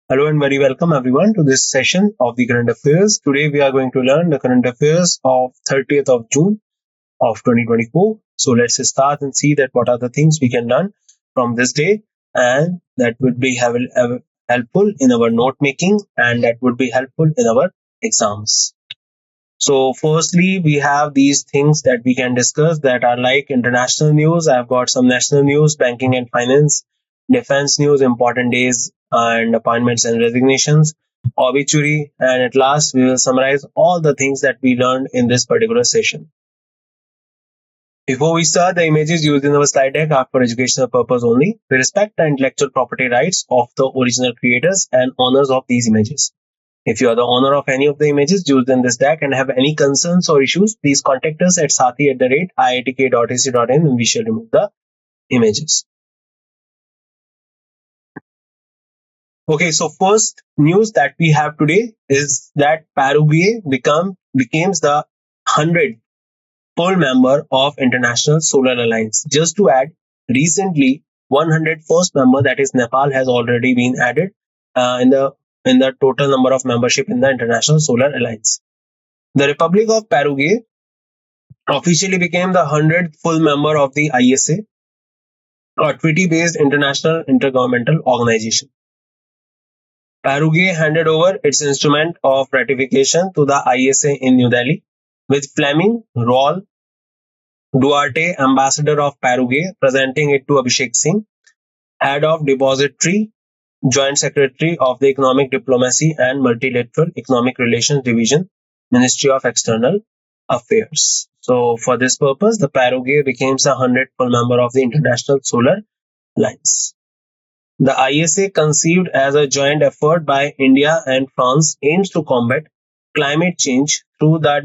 Hello and very welcome everyone to this session of the current affairs. Today we are going to learn the current affairs of 30th of June of 2024. So let's start and see that what are the things we can learn from this day and that would be helpful in our note making and that would be helpful in our exams. So firstly, we have these things that we can discuss that are like international news. I've got some national news, banking and finance, defense news, important days and appointments and resignations, obituary, and at last we will summarize all the things that we learned in this particular session. Before we start, the images used in our slide deck are for educational purpose only. We respect the intellectual property rights of the original creators and owners of these images. If you are the owner of any of the images used in this deck and have any concerns or issues, please contact us at sathi@iitk.ac.in and we shall remove the images. Okay, so first news that we have today is that Paraguay becomes the 100th full member of International Solar Alliance. Just to add, recently 101st member, that is Nepal, has already been added in the total number of membership in the International Solar Alliance. The Republic of Paraguay officially became the 100th full member of the ISA, a treaty-based international intergovernmental organization. Paraguay handed over its instrument of ratification to the ISA in New Delhi, with Fleming Raul Duarte, ambassador of Paraguay, presenting it to Abhishek Singh, head of depository, joint secretary of the Economic Diplomacy and Multilateral Economic Relations Division, Ministry of External Affairs. So for this purpose, the Paraguay becomes a 100th full member of the International Solar Alliance. The ISA, conceived as a joint effort by India and France, aims to combat climate change through the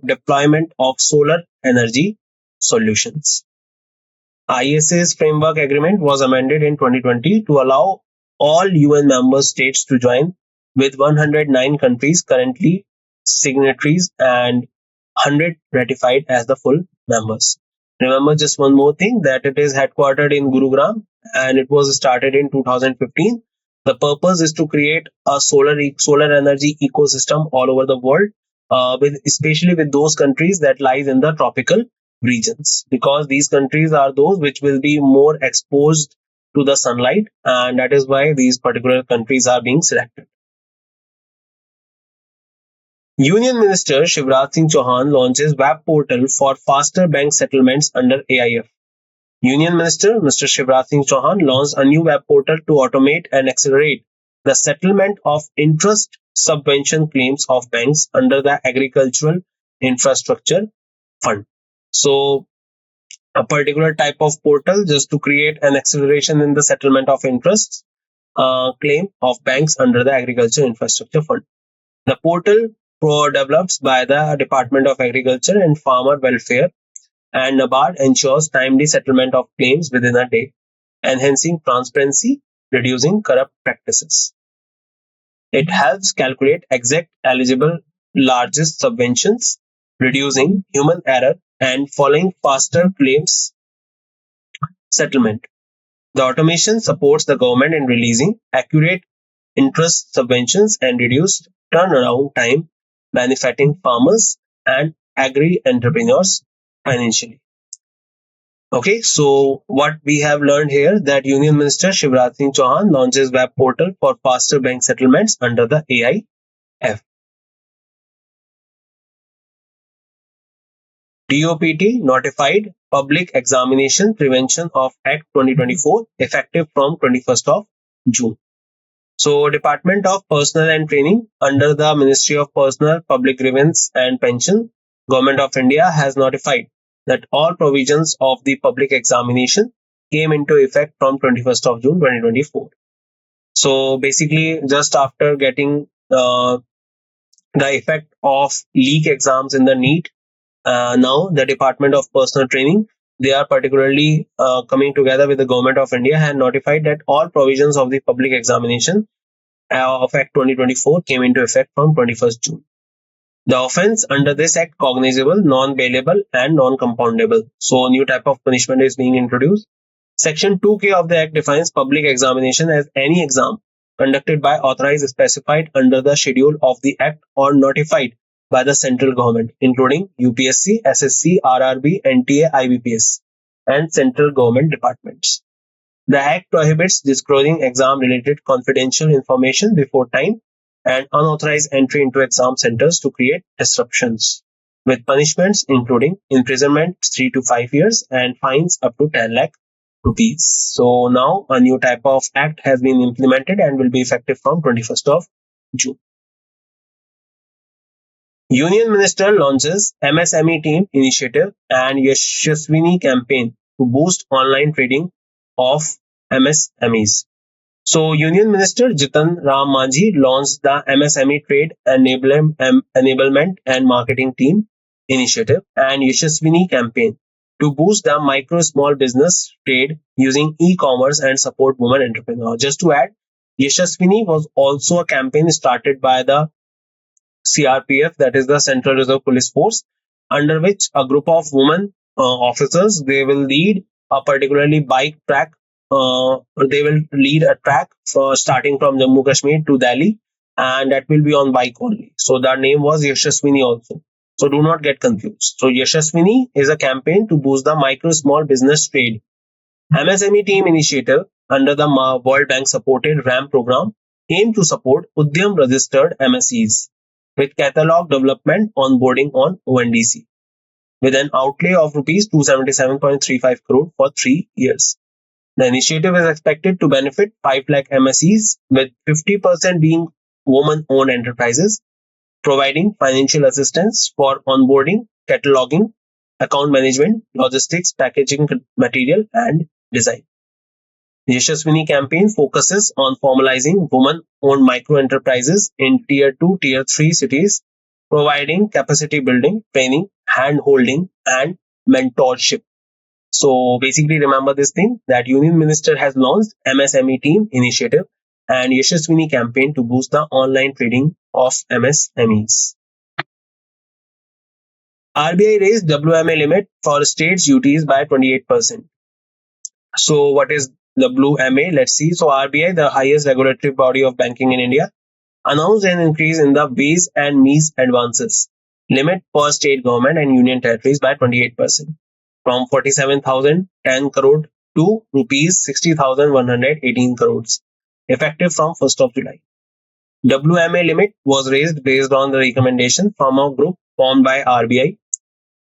deployment of solar energy solutions. ISA's framework agreement was amended in 2020 to allow all UN member states to join, with 109 countries currently signatories and 100 ratified as the full members. Remember just one more thing, that it is headquartered in Gurugram and it was started in 2015. The purpose is to create a solar energy ecosystem all over the world, especially with those countries that lies in the tropical regions, because these countries are those which will be more exposed to the sunlight, and that is why these particular countries are being selected. Union Minister Shivraj Singh Chauhan launches web portal for faster bank settlements under AIF. Union Minister Mr. Shivraj Singh Chauhan launched a new web portal to automate and accelerate the settlement of interest subvention claims of banks under the Agricultural Infrastructure Fund. So a particular type of portal just to create an acceleration in the settlement of interest claim of banks under the Agricultural Infrastructure Fund. The portal developed by the Department of Agriculture and Farmer Welfare and NABARD ensures timely settlement of claims within a day, enhancing transparency, reducing corrupt practices. It helps calculate exact eligible largest subventions, reducing human error and following faster claims settlement. The automation supports the government in releasing accurate interest subventions and reduced turnaround time, benefiting farmers and agri-entrepreneurs financially. Okay, so what we have learned here, that Union Minister Shivraj Singh Chauhan launches web portal for faster bank settlements under the AIF. DOPT notified Public Examination Prevention of Act 2024 effective from 21st of June. So Department of Personnel and Training under the Ministry of Personnel, Public Grievance and Pension, Government of India has notified that all provisions of the public examination came into effect from 21st of June 2024. So basically, just after getting the effect of leak exams in the NEET, now the Department of Personal Training, they are particularly coming together with the Government of India and notified that all provisions of the public examination of Act 2024 came into effect from 21st June. The offense under this act cognizable, non-bailable and non-compoundable. So a new type of punishment is being introduced. Section 2K of the act defines public examination as any exam conducted by authorized specified under the schedule of the Act or notified by the central government, including UPSC, SSC, RRB, NTA, IBPS, and central government departments. The Act prohibits disclosing exam-related confidential information before time and unauthorized entry into exam centers to create disruptions, with punishments including imprisonment 3 to 5 years and fines up to 10 lakh rupees. So now a new type of act has been implemented and will be effective from 21st of June. Union Minister launches MSME Team Initiative and Yashaswini campaign to boost online trading of MSMEs. So, Union Minister Jitan Ram Manjhi launched the MSME Trade Enablement and Marketing Team Initiative and Yashaswini campaign to boost the micro small business trade using e-commerce and support women entrepreneurs. Just to add, Yashaswini was also a campaign started by the CRPF, that is the Central Reserve Police Force, under which a group of women officers, they will lead a particularly bike track. They will lead a track starting from Jammu Kashmir to Delhi, and that will be on bike only. So the name was Yashaswini also. So do not get confused. So Yashaswini is a campaign to boost the micro small business trade. MSME Team Initiative under the World Bank supported RAM program aim to support Udyam registered MSEs with catalog development onboarding on ONDC with an outlay of rupees 277.35 crore for 3 years. The initiative is expected to benefit 5 lakh MSEs with 50% being woman-owned enterprises, providing financial assistance for onboarding, cataloging, account management, logistics, packaging material, and design. The Yashaswini campaign focuses on formalizing women-owned micro-enterprises in Tier 2, Tier 3 cities, providing capacity building, training, hand-holding, and mentorship. So basically remember this thing that Union Minister has launched MSME Team Initiative and Yashaswini campaign to boost the online trading of MSMEs. RBI raised WMA limit for states UTs by 28%. So what is WMA? Let's see. So RBI, the highest regulatory body of banking in India, announced an increase in the base and MEAS advances limit for state government and union territories by 28%. From 47,010 crore to rupees 60,118 crores, effective from 1st of July. WMA limit was raised based on the recommendation from a group formed by RBI.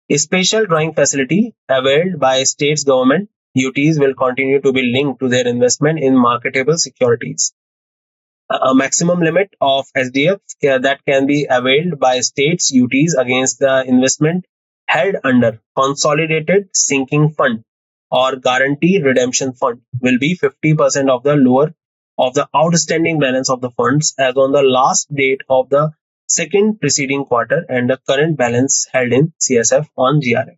A special drawing facility availed by states government UTs will continue to be linked to their investment in marketable securities. A maximum limit of SDF that can be availed by states UTs against the investment held under consolidated sinking fund or guaranteed redemption fund will be 50% of the lower of the outstanding balance of the funds as on the last date of the second preceding quarter and the current balance held in CSF on GRF.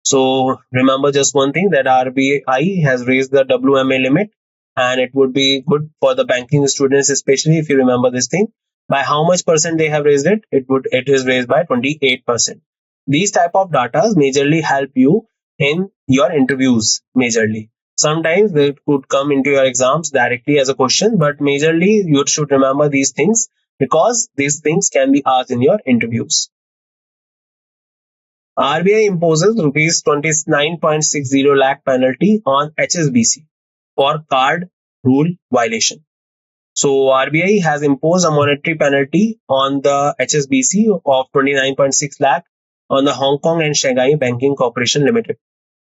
So remember just one thing, that RBI has raised the WMA limit, and it would be good for the banking students, especially if you remember this thing. By how much percent they have raised it? It is raised by 28%. These type of data majorly help you in your interviews majorly. Sometimes they could come into your exams directly as a question, but majorly you should remember these things because these things can be asked in your interviews. RBI imposes rupees 29.60 lakh penalty on HSBC for card rule violation. So RBI has imposed a monetary penalty on the HSBC of 29.6 lakh on the Hong Kong and Shanghai Banking Corporation Limited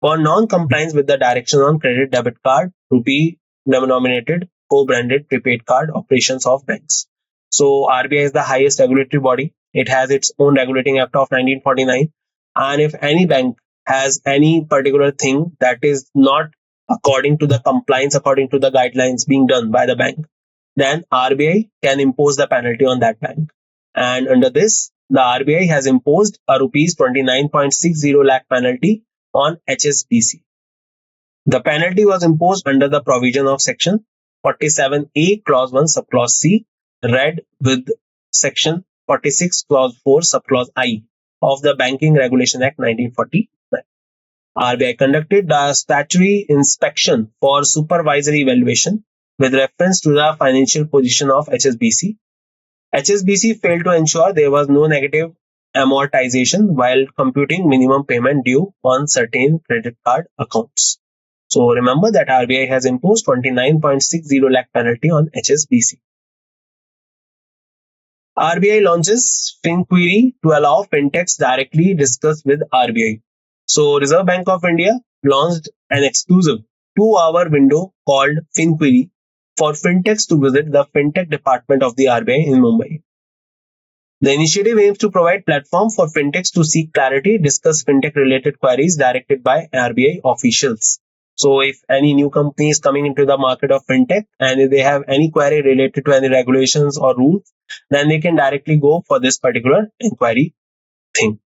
for non-compliance with the direction on credit debit card, rupee denominated co-branded prepaid card operations of banks. So RBI is the highest regulatory body. It has its own regulating act of 1949. And if any bank has any particular thing that is not according to the compliance, according to the guidelines being done by the bank, then RBI can impose the penalty on that bank. And under this, the RBI has imposed a rupees 29.60 lakh penalty on HSBC. The penalty was imposed under the provision of section 47A clause 1 subclause C read with section 46 clause 4 subclause I of the Banking Regulation Act 1949. RBI conducted the statutory inspection for supervisory evaluation with reference to the financial position of HSBC. HSBC failed to ensure there was no negative amortization while computing minimum payment due on certain credit card accounts. So remember that RBI has imposed 29.60 lakh penalty on HSBC. RBI launches FinQuery to allow fintechs directly discuss with RBI. So Reserve Bank of India launched an exclusive 2-hour window called FinQuery for fintechs to visit the fintech department of the RBI in Mumbai. The initiative aims to provide platform for fintechs to seek clarity, discuss fintech-related queries directed by RBI officials. So if any new company is coming into the market of fintech and if they have any query related to any regulations or rules, then they can directly go for this particular inquiry thing.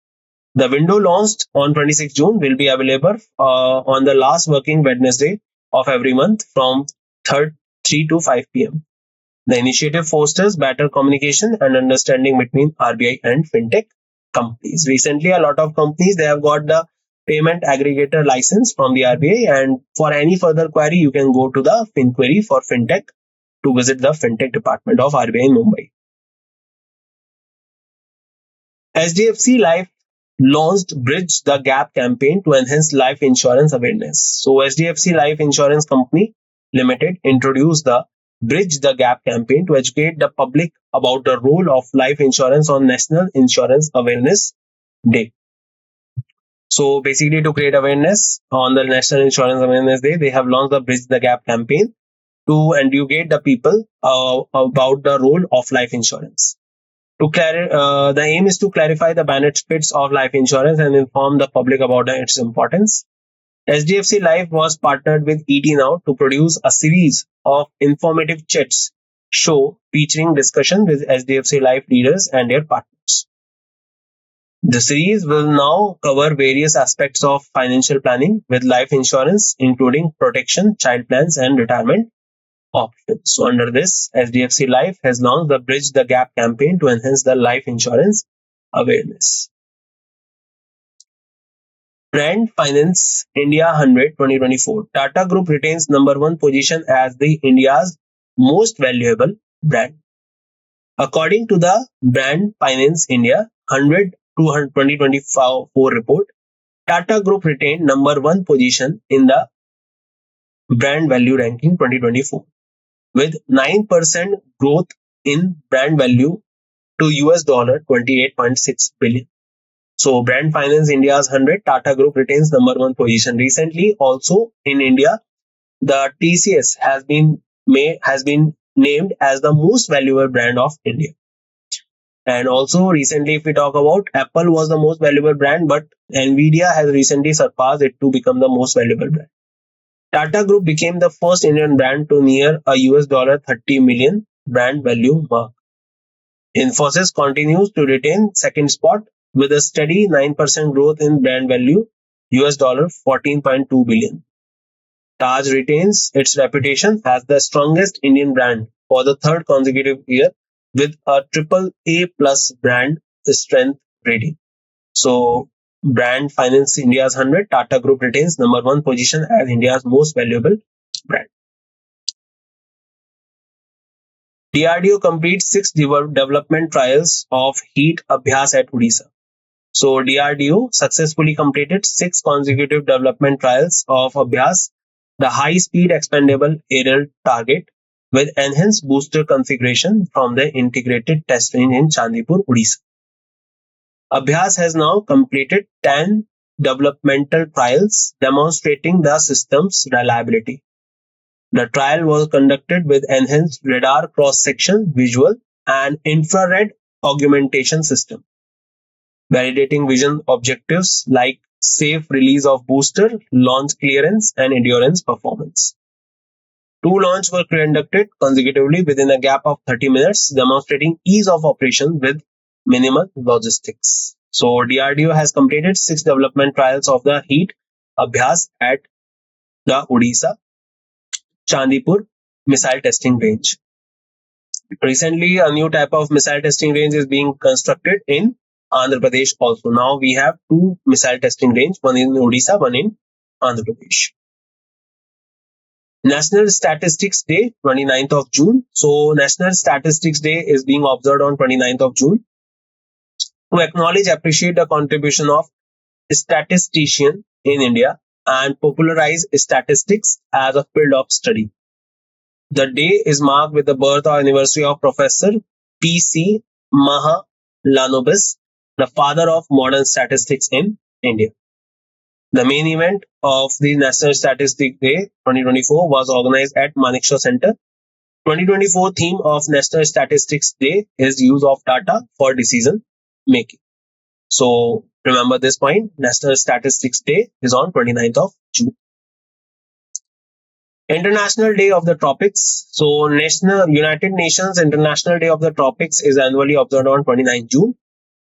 The window launched on 26 June will be available on the last working Wednesday of every month from 3 to 5 p.m. The initiative fosters better communication and understanding between RBI and fintech companies. Recently, a lot of companies, they have got the payment aggregator license from the RBI, and for any further query, you can go to the FinQuery for fintech to visit the fintech department of RBI in Mumbai. HDFC Life launched Bridge the Gap campaign to enhance life insurance awareness. So HDFC Life Insurance Company Limited introduced the Bridge the Gap campaign to educate the public about the role of life insurance on National Insurance Awareness Day. So basically, to create awareness on the National Insurance Awareness Day, they have launched the Bridge the Gap campaign to educate the people about the role of life insurance. The aim is to clarify the benefits of life insurance and inform the public about its importance. HDFC Life was partnered with ET Now to produce a series of informative chats show featuring discussion with HDFC Life leaders and their partners. The series will now cover various aspects of financial planning with life insurance, including protection, child plans, and retirement options. So under this, HDFC Life has launched the Bridge the Gap campaign to enhance the life insurance awareness. Brand Finance India 100 2024. Tata Group retains number one position as the India's most valuable brand. According to the Brand Finance India 100 2024 report, Tata Group retained number one position in the brand value ranking 2024 with 9% growth in brand value to US dollar 28.6 billion. So Brand Finance India's 100, Tata Group retains number one position. Recently, also in India, the TCS has been named as the most valuable brand of India. And also recently, if we talk about, Apple was the most valuable brand, but Nvidia has recently surpassed it to become the most valuable brand. Tata Group became the first Indian brand to near a US dollar 30 million brand value mark. Infosys continues to retain second spot with a steady 9% growth in brand value, US dollar 14.2 billion. Taj retains its reputation as the strongest Indian brand for the third consecutive year with a triple A plus brand strength rating. So Brand Finance India's 100, Tata Group retains number one position as India's most valuable brand. DRDO completes 6 development trials of heat abhyas at Odisha. So DRDO successfully completed 6 consecutive development trials of abhyas, the high-speed expandable aerial target with enhanced booster configuration from the integrated test range in Chandipur, Odisha. Abhyas has now completed 10 developmental trials demonstrating the system's reliability. The trial was conducted with enhanced radar cross-section visual and infrared augmentation system, validating vision objectives like safe release of booster, launch clearance, and endurance performance. 2 launches were conducted consecutively within a gap of 30 minutes, demonstrating ease of operation with minimal logistics. So DRDO has completed 6 development trials of the heat abhyas at the Odisha Chandipur missile testing range. Recently, a new type of missile testing range is being constructed in Andhra Pradesh also. Now we have 2 missile testing range, one in Odisha, one in Andhra Pradesh. National Statistics Day, 29th of June. So National Statistics Day is being observed on 29th of June to acknowledge, appreciate the contribution of statistician in India and popularize statistics as a field of study. The day is marked with the birth or anniversary of Professor P.C. Mahalanobis, the father of modern statistics in India. The main event of the National Statistics Day 2024 was organized at Manekshaw Center. 2024 theme of National Statistics Day is use of data for decision making. So remember this point, National Statistics Day is on 29th of June. International Day of the Tropics. So National United Nations International Day of the Tropics is annually observed on 29th June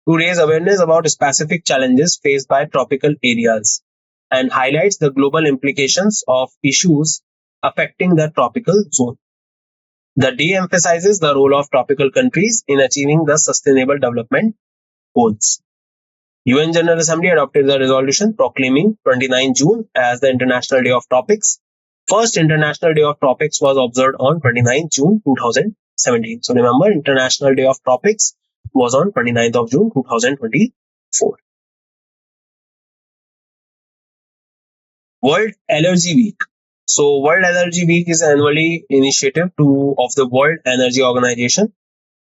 to raise awareness about specific challenges faced by tropical areas and highlights the global implications of issues affecting the tropical zone. The day emphasizes the role of tropical countries in achieving the Sustainable Development Goals. UN General Assembly adopted the resolution proclaiming 29 June as the International Day of Tropics. First International Day of Tropics was observed on 29 June 2017. So remember, International Day of Tropics was on 29th of June 2024. World Allergy Week. So World Allergy Week is annually initiative of the World Energy Organization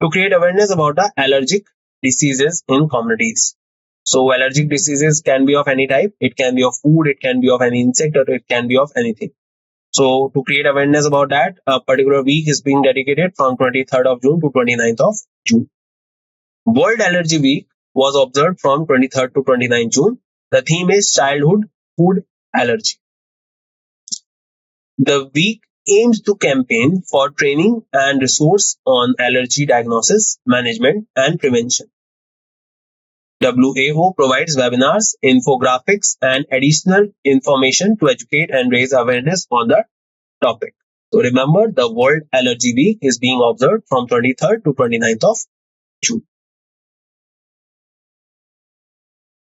to create awareness about the allergic diseases in communities. So allergic diseases can be of any type. It can be of food, it can be of any insect, or it can be of anything. So to create awareness about that, a particular week is being dedicated from 23rd of June to 29th of June. World Allergy Week was observed from 23rd to 29th June. The theme is childhood food allergy. The week aims to campaign for training and resource on allergy diagnosis, management, and prevention. WAO provides webinars, infographics, and additional information to educate and raise awareness on the topic. So remember, the World Allergy Week is being observed from 23rd to 29th of June.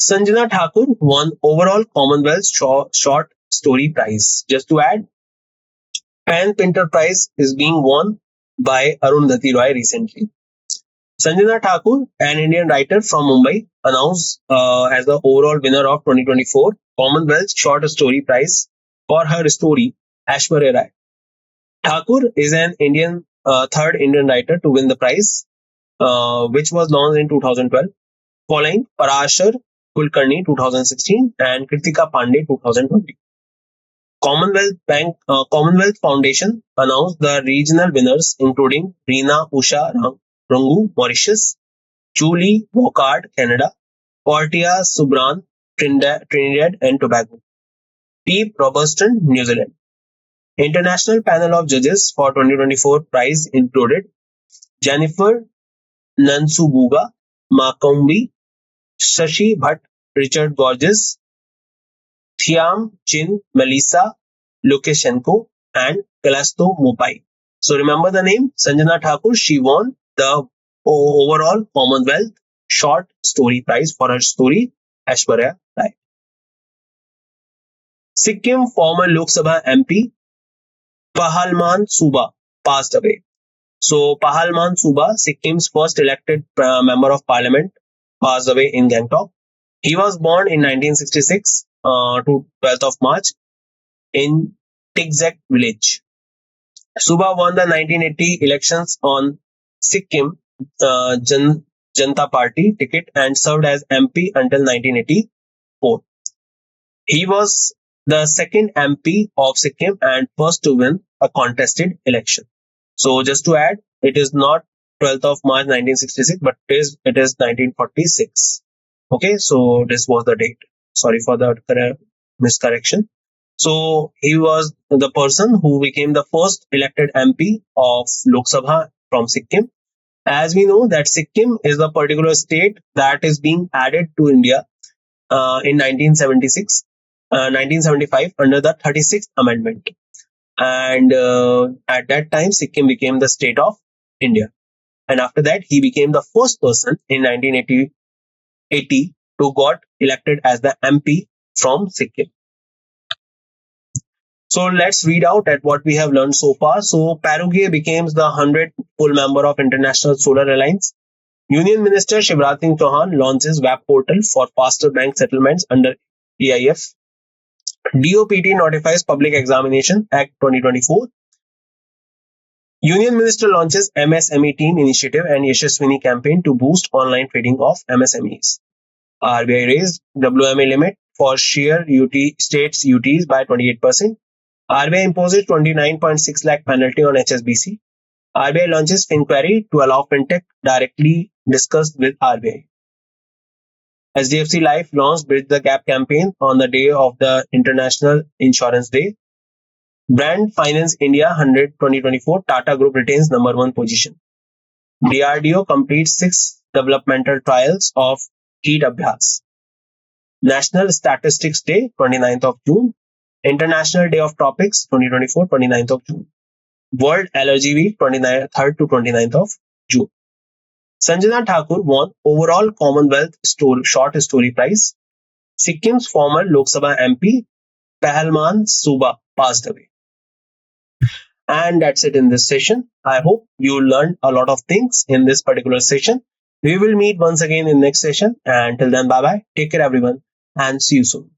Sanjana Thakur won overall Commonwealth Short Story Prize. Just to add, Pan Pinter Prize is being won by Arundhati Roy recently. Sanjana Thakur, an Indian writer from Mumbai, announced as the overall winner of 2024 Commonwealth Short Story Prize for her story Aishwarya Rai. Thakur is an third Indian writer to win the prize, which was launched in 2012, following Parashar Kulkarni 2016 and Kritika Pandey 2020. Commonwealth Foundation announced the regional winners, including Reena Usha Rangu, Mauritius; Julie Vocard, Canada; Portia Subran, Trinidad and Tobago; Pete Robertson, New Zealand. International panel of judges for 2024 prize included Jennifer Nansubuga Makombi, Shashi Bhatt, Richard Gorges, Thiam Chin, Melissa Lukashenko, and Kalasto Mopai. So remember the name Sanjana Thakur. She won the overall Commonwealth Short Story Prize for her story Aishwarya Rai. Sikkim former Lok Sabha MP Pahalman Suba passed away. So Pahalman Suba, Sikkim's first elected member of parliament, passed away in Gangtok. He was born in 1966 to 12th of March in Tikzek village. Suba won the 1980 elections on Sikkim Janta Party ticket and served as MP until 1984. He was the second MP of Sikkim and first to win a contested election. So just to add, it is not 12th of March 1966, but it is 1946. Okay, so this was the date. Sorry for the miscorrection. So he was the person who became the first elected MP of Lok Sabha from Sikkim. As we know that Sikkim is the particular state that is being added to India in 1975 under the 36th Amendment. And at that time, Sikkim became the state of India. And after that, he became the first person in 1980 to got elected as the MP from Sikkim. So let's read out at what we have learned so far. So Paraguay becomes the 100th full member of International Solar Alliance. Union Minister Shivraj Singh Chauhan launches web portal for faster bank settlements under AIF. DOPT notifies Public Examination Act 2024. Union Minister launches MSME Team Initiative and Yashaswini campaign to boost online trading of MSMEs. RBI raised WMA limit for share states UTs by 28%. RBI imposes 29.6 lakh penalty on HSBC. RBI launches Finquery to allow fintech directly discussed with RBI. HDFC Life launched Bridge the Gap campaign on the day of the International Insurance Day. Brand Finance India 100 2024, Tata Group retains number 1 position. DRDO completes 6 developmental trials of heat abhyas. National Statistics Day 29th of June. International Day of Tropics 2024, 29th of June. World Allergy Week 3rd to 29th of June. Sanjana Thakur won overall Commonwealth Short Story Prize. Sikkim's former Lok Sabha MP Pahalman Suba passed away. And that's it in this session. I hope you learned a lot of things in this particular session. We will meet once again in next session. And till then, bye bye. Take care, everyone, and see you soon.